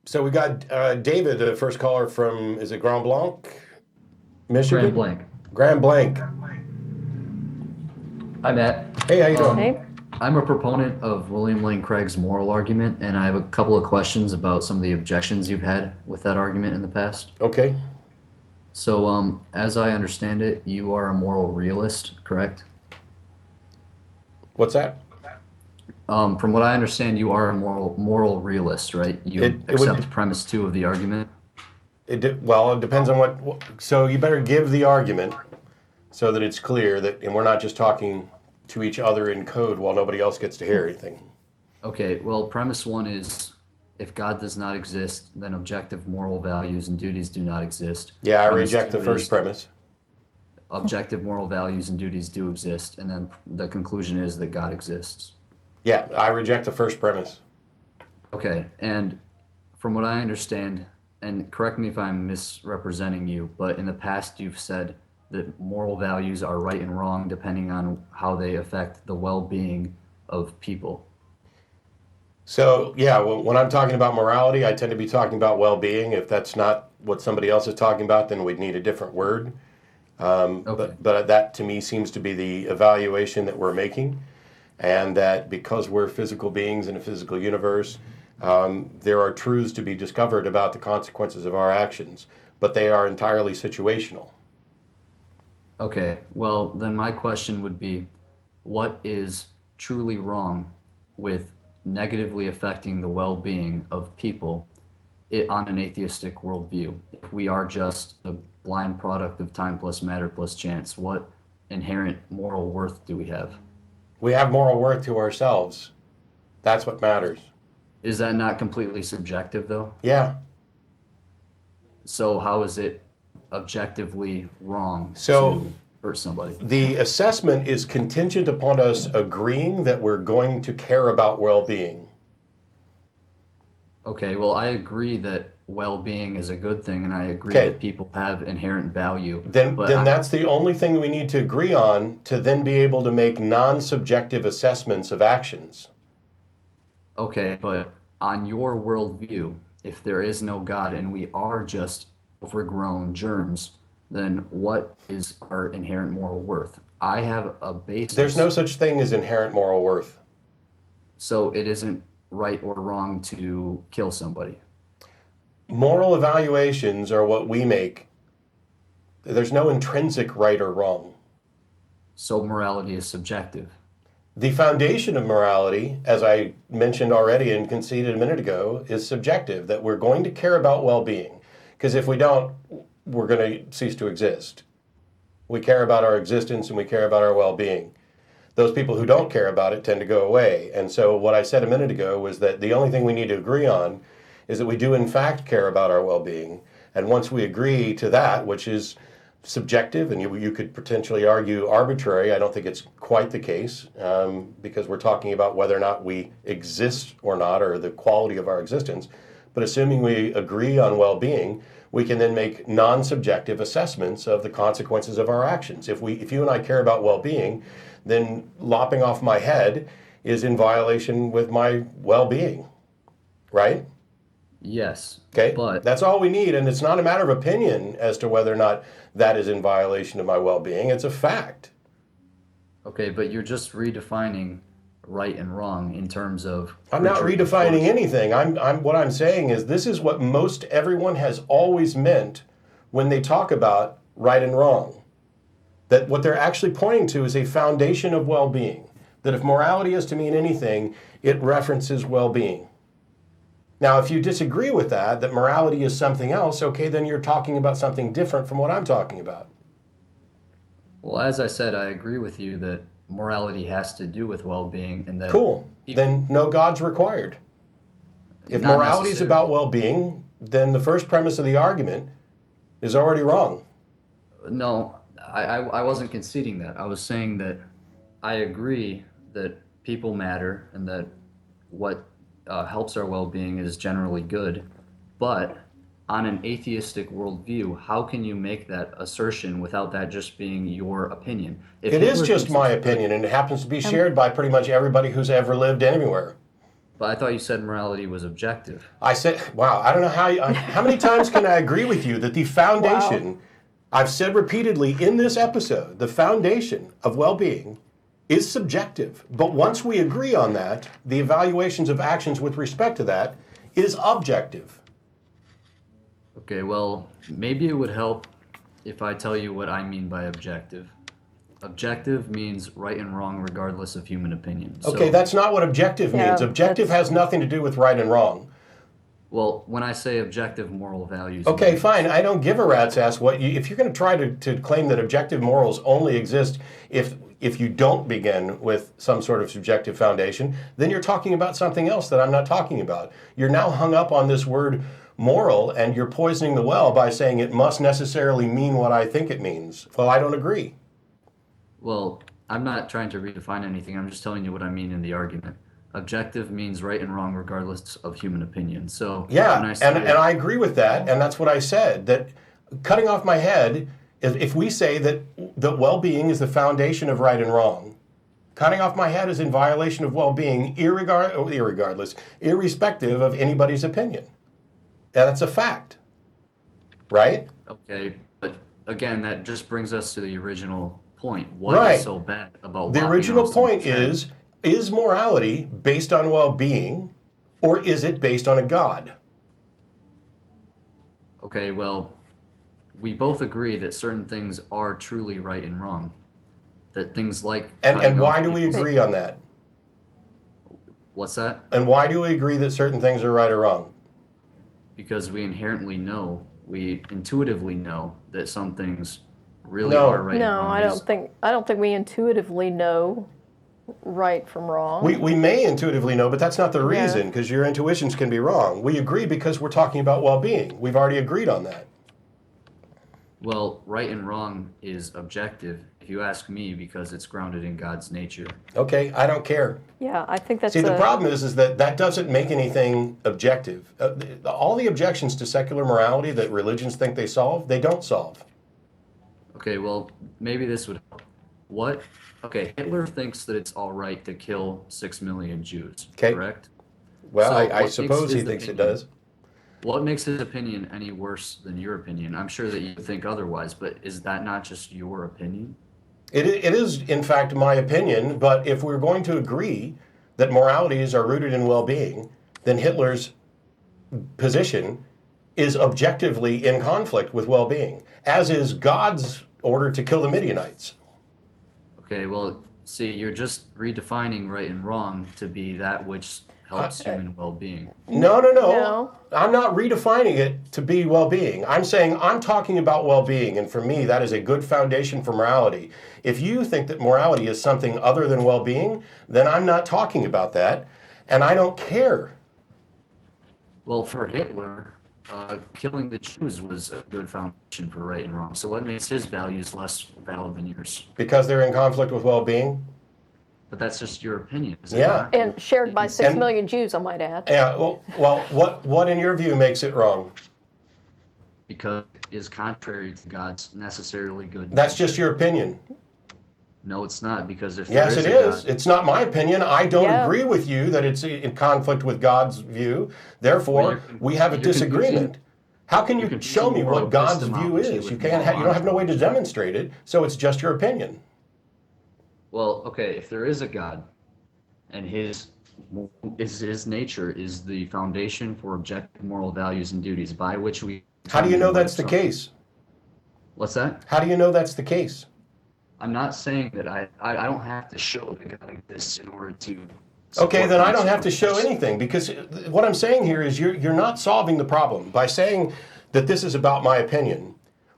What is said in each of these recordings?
So we got David, the first caller from, is it Grand Blanc, Michigan? Grand Blanc. Grand Blanc. Hi, Matt. Hey, how you doing? Hey. I'm a proponent of William Lane Craig's moral argument, and I have a couple of questions about some of the objections you've had with that argument in the past. Okay. So, as I understand it, you are a moral realist, correct? What's that? From what I understand, you are a moral realist, right? You accept premise 2 of the argument? Well, it depends on what, so you better give the argument so that it's clear that, and we're not just talking to each other in code while nobody else gets to hear anything. Okay, well, premise 1 is, if God does not exist, then objective moral values and duties do not exist. Yeah, I Premise reject the 2 first is premise. objective moral values and duties do exist, and then the conclusion is that God exists. Yeah, I reject the first premise. Okay, and from what I understand, and correct me if I'm misrepresenting you, but in the past you've said that moral values are right and wrong depending on how they affect the well-being of people. So, yeah, when I'm talking about morality, I tend to be talking about well-being. If that's not what somebody else is talking about, then we'd need a different word. Okay. But that, to me, seems to be the evaluation that we're making, and that because we're physical beings in a physical universe, there are truths to be discovered about the consequences of our actions, but they are entirely situational. Okay, well, then my question would be, what is truly wrong with negatively affecting the well-being of people on an atheistic worldview? If we are just a blind product of time plus matter plus chance, what inherent moral worth do we have? We have moral worth to ourselves. That's what matters. Is that not completely subjective, though? Yeah. So how is it objectively wrong So to hurt somebody? the assessment is contingent upon us agreeing that we're going to care about well-being. Okay, well, I agree that well-being is a good thing, and I agree Okay. that people have inherent value. Then but that's the only thing we need to agree on to then be able to make non-subjective assessments of actions. Okay, but on your worldview, if there is no God and we are just overgrown germs, then what is our inherent moral worth? I have a basis. There's no such thing as inherent moral worth. So it isn't right or wrong to kill somebody. Moral evaluations are what we make. There's no intrinsic right or wrong. So morality is subjective. The foundation of morality, as I mentioned already and conceded a minute ago, is subjective, that we're going to care about well-being. Because if we don't, we're going to cease to exist. We care about our existence and we care about our well-being. Those people who don't care about it tend to go away. And so what I said a minute ago was that the only thing we need to agree on is that we do in fact care about our well-being. And once we agree to that, which is subjective, and you could potentially argue arbitrary, I don't think it's quite the case, because we're talking about whether or not we exist or not, or the quality of our existence. But assuming we agree on well-being, we can then make non-subjective assessments of the consequences of our actions. If you and I care about well-being, then lopping off my head is in violation with my well-being, right? Yes. Okay, But that's all we need, and it's not a matter of opinion as to whether or not that is in violation of my well-being. It's a fact. okay, but you're just redefining right and wrong in terms of I'm not creature redefining force. anything. What I'm saying is this is what most everyone has always meant when they talk about right and wrong. That what they're actually pointing to is a foundation of well-being. That if morality is to mean anything, it references well-being. Now, if you disagree with that morality is something else, okay, then you're talking about something different from what I'm talking about. Well, as I said, I agree with you that morality has to do with well-being, and that Cool. people- Then no God's required. If Not morality is necessarily. about well-being, then the first premise of the argument is already wrong. No, I wasn't conceding that. I was saying that I agree that people matter and that what helps our well-being is generally good, but on an atheistic worldview, how can you make that assertion without that just being your opinion? If It is Hitler just thinks my it's good- opinion, and it happens to be shared by pretty much everybody who's ever lived anywhere. But I thought you said morality was objective. I said, wow, I don't know how many times can I agree with you that the foundation, I've said repeatedly in this episode, the foundation of well-being is subjective. But once we agree on that, the evaluations of actions with respect to that is objective. Okay, well, maybe it would help if I tell you what I mean by objective. Objective means right and wrong regardless of human opinion. Okay, that's not what objective means. Objective has nothing to do with right and wrong. Well, when I say objective moral values... Okay, fine. I don't give a rat's ass what you... If you're going to try to claim that objective morals only exist if you don't begin with some sort of subjective foundation, then you're talking about something else that I'm not talking about. You're now hung up on this word moral, and you're poisoning the well by saying it must necessarily mean what I think it means. Well, I don't agree. Well, I'm not trying to redefine anything. I'm just telling you what I mean in the argument. Objective means right and wrong regardless of human opinion. So yeah, when I say, and I agree with that, and that's what I said, that cutting off my head, if we say that well-being is the foundation of right and wrong, cutting off my head is in violation of well-being irrespective of anybody's opinion. That's a fact, right? Okay, but again, that just brings us to the original point. What is so bad about the original point is morality based on well-being, or is it based on a God? Okay, well, we both agree that certain things are truly right and wrong. That things like... And why do we agree on that? What's that? And why do we agree that certain things are right or wrong? Because we inherently know, we intuitively know that some things really are right and wrong. I don't think we intuitively know right from wrong. We may intuitively know, but that's not the reason, because your intuitions can be wrong. We agree because we're talking about well-being. We've already agreed on that. Well, right and wrong is objective, if you ask me, because it's grounded in God's nature. Okay, I don't care. Yeah, I think that's... See, the problem is that doesn't make anything objective. All the objections to secular morality that religions think they solve, they don't solve. Okay, well, maybe this would help. Okay, Hitler thinks that it's all right to kill 6 million Jews, correct? Well, So I suppose he thinks it does. What makes his opinion any worse than your opinion? I'm sure that you think otherwise, but is that not just your opinion? It is, in fact, my opinion, but if we're going to agree that moralities are rooted in well-being, then Hitler's position is objectively in conflict with well-being, as is God's order to kill the Midianites. Okay, well, see, you're just redefining right and wrong to be that which helps human well-being. No. I'm not redefining it to be well-being. I'm saying I'm talking about well-being, and for me, that is a good foundation for morality. If you think that morality is something other than well-being, then I'm not talking about that, and I don't care. Well, for Hitler, killing the Jews was a good foundation for right and wrong. So what makes his values less valid than yours? Because they're in conflict with well-being? But that's just your opinion, is it not? And shared by 6 million Jews, I might add. Yeah, well, what in your view makes it wrong? Because it is contrary to God's necessarily good. That's just your opinion. No, it's not, because if Yes, there it is. is. It's not my opinion. I don't agree with you that it's in conflict with God's view. Therefore, we have a disagreement. How can you show me what God's view is? You don't have no way to demonstrate it, so it's just your opinion. Well, okay, if there is a God, and his nature is the foundation for objective moral values and duties by which we... How do you know that's the case? What's that? How do you know that's the case? I'm not saying that I don't have to show that God exists in order to... Okay, then I don't have to show anything, because what I'm saying here is you're not solving the problem by saying that this is about my opinion.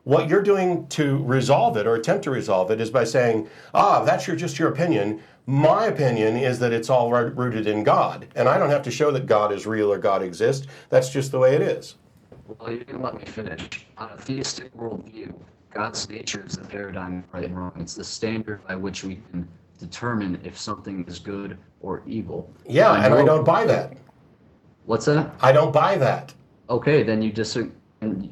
What you're doing to resolve it or attempt to resolve it is by saying, that's just your opinion. My opinion is that it's all rooted in God, and I don't have to show that God is real or God exists. That's just the way it is. Well, you can let me finish. On a theistic worldview, God's nature is the paradigm of right and wrong. It's the standard by which we can determine if something is good or evil. Yeah, and I don't buy that. What's that? I don't buy that. Okay, then you disagree.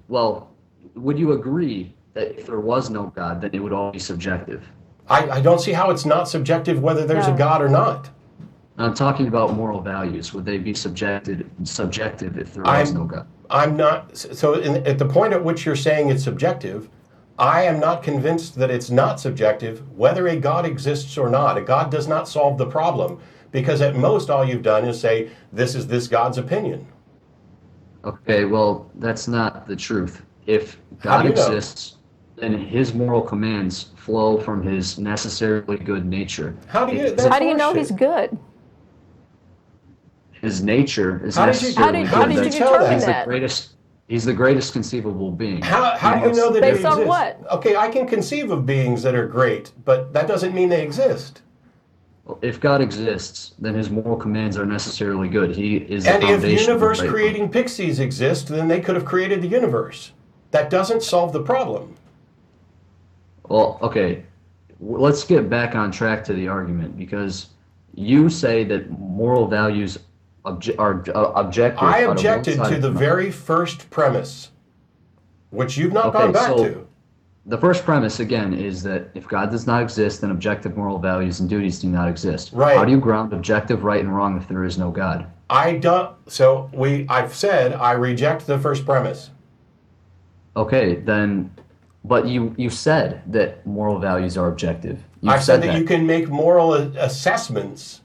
Well, would you agree that if there was no God, then it would all be subjective? I don't see how it's not subjective whether there's a God or not. I'm talking about moral values. Would they be subjective if there was no I'm God? I'm not so at the point at which you're saying it's subjective, I am not convinced that it's not subjective whether a God exists or not. A God does not solve the problem because at most all you've done is say this is this God's opinion. Okay, well, that's not the truth. If How God do you know? exists, then his moral commands flow from his necessarily good nature. How do you It- that's How do you know horseshit. he's good? His nature is How did you necessarily how good. did you That's- tell determine He's the that? greatest. He's the greatest conceivable being. How He do you know must- that Based it on exists? what? Okay, I can conceive of beings that are great, but that doesn't mean they exist. If God exists, then his moral commands are necessarily good. He is the And if foundation. of universe right creating pixies exist, then they could have created the universe. That doesn't solve the problem. Well, okay. Let's get back on track to the argument because you say that moral values are objective. I out of one objected side to of the mouth. very first premise, which you've not Okay, gone back so to. the first premise again is that if God does not exist, then objective moral values and duties do not exist. Right. How do you ground objective right and wrong if there is no God? I've said I reject the first premise. Okay, then, but you said that moral values are objective. You've I said that you can make moral assessments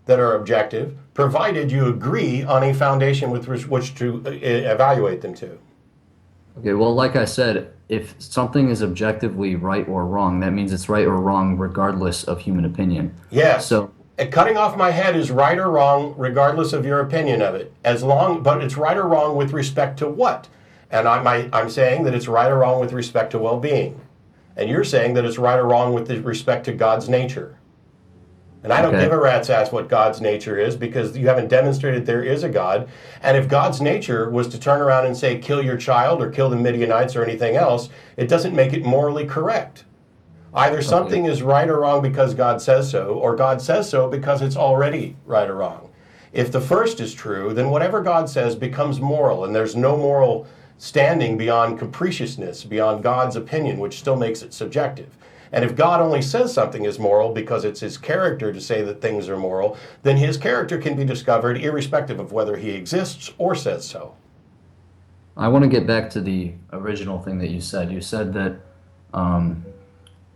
that are objective, provided you agree on a foundation with which to evaluate them to. Okay, well, like I said, if something is objectively right or wrong, that means it's right or wrong regardless of human opinion. Yes. So, Cutting off my head is right or wrong, regardless of your opinion of it. But it's right or wrong with respect to what? And I'm saying that it's right or wrong with respect to well-being, and you're saying that it's right or wrong with respect to God's nature. And I don't Okay. give a rat's ass what God's nature is because you haven't demonstrated there is a God. And if God's nature was to turn around and say, kill your child or kill the Midianites or anything else, it doesn't make it morally correct. Either something is right or wrong because God says so, or God says so because it's already right or wrong. If the first is true, then whatever God says becomes moral, and there's no moral standing beyond capriciousness, beyond God's opinion, which still makes it subjective. And if God only says something is moral because it's his character to say that things are moral, then his character can be discovered irrespective of whether he exists or says so. I want to get back to the original thing that you said. Um,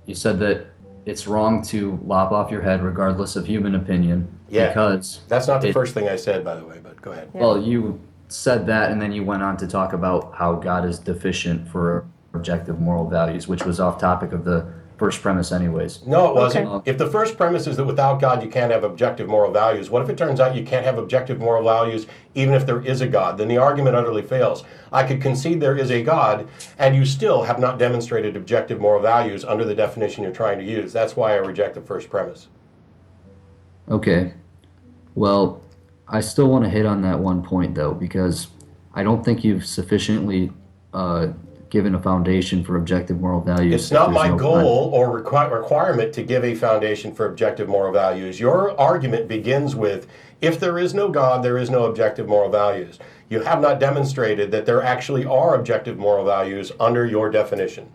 you said that it's wrong to lop off your head regardless of human opinion. Yeah. Because That's not the first thing I said, by the way, but go ahead. well, you said that, and then you went on to talk about how God is deficient for objective moral values, which was off topic of the first premise, anyways. No, it wasn't. Okay. If the first premise is that without God you can't have objective moral values, what if it turns out you can't have objective moral values even if there is a God? Then the argument utterly fails. I could concede there is a God, and you still have not demonstrated objective moral values under the definition you're trying to use. That's why I reject the first premise. Okay. Well, I still want to hit on that one point, though, because I don't think you've sufficiently given a foundation for objective moral values. It's not if my there's no goal or requirement to give a foundation for objective moral values. Your argument begins with, if there is no God, there is no objective moral values. You have not demonstrated that there actually are objective moral values under your definition.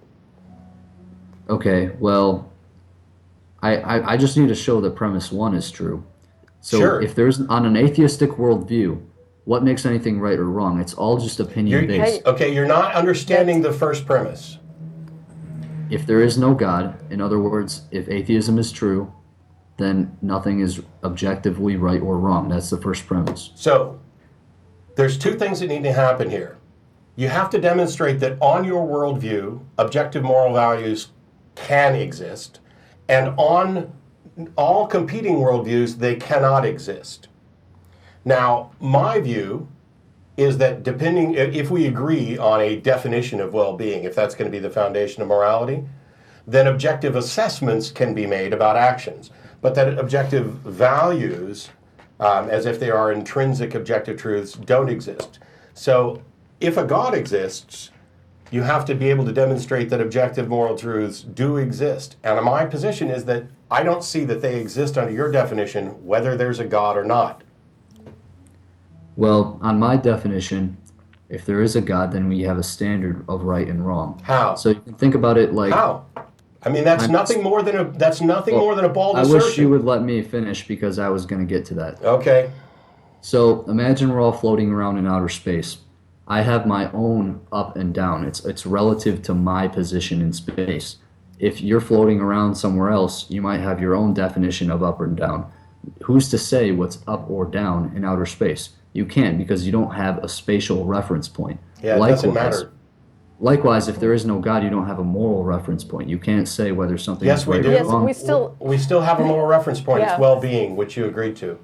Okay, well, I just need to show that premise one is true. So Sure. if there's, on an atheistic worldview, what makes anything right or wrong? It's all just opinion based. Okay, you're not understanding the first premise. If there is no God, in other words, if atheism is true, then nothing is objectively right or wrong. That's the first premise. So, there's two things that need to happen here. You have to demonstrate that on your worldview, objective moral values can exist, and on all competing worldviews, they cannot exist. Now, my view is that depending, if we agree on a definition of well-being, if that's going to be the foundation of morality, then objective assessments can be made about actions. But that objective values, as if they are intrinsic objective truths, don't exist. So if a God exists, you have to be able to demonstrate that objective moral truths do exist. And my position is that I don't see that they exist under your definition, whether there's a God or not. Well, on my definition, if there is a God, then we have a standard of right and wrong. How? So you can think about it like How? I mean, that's nothing more than a bald I assertion. wish you would let me finish because I was going to get to that. Okay. So imagine we're all floating around in outer space. I have my own up and down. It's relative to my position in space. If you're floating around somewhere else, you might have your own definition of up and down. Who's to say what's up or down in outer space? You can't, because you don't have a spatial reference point. Yeah, it doesn't matter. Likewise, if there is no God, you don't have a moral reference point. You can't say whether something Yes, is we right do. or Yes, wrong. we still have a moral reference point. Yeah. It's well-being, which you agreed to.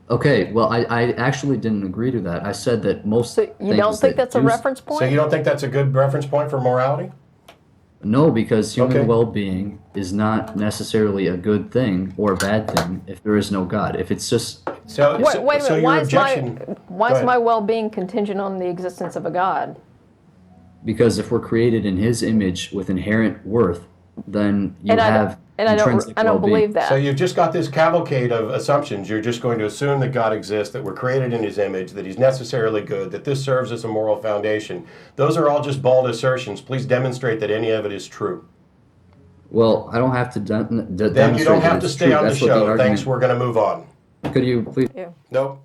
Okay, well, I actually didn't agree to that. I said that most So you don't things think that that's a do- reference point? So you don't think that's a good reference point for morality? No, because human Okay. well-being is not necessarily a good thing or a bad thing if there is no God. If it's just So, Wait a minute. so your Why objection. why Go is ahead. my well-being contingent on the existence of a God? because if we're created in His image with inherent worth, then you And have I intrinsic don't well-being. believe that. So you've just got this cavalcade of assumptions. You're just going to assume that God exists, that we're created in His image, that He's necessarily good, that this serves as a moral foundation. Those are all just bald assertions. Please demonstrate that any of it is true. Well, I don't have to demonstrate Then you don't that have to it's stay true. on the That's what show. argument- Thanks. We're going to move on. Could you please? Yeah. Nope.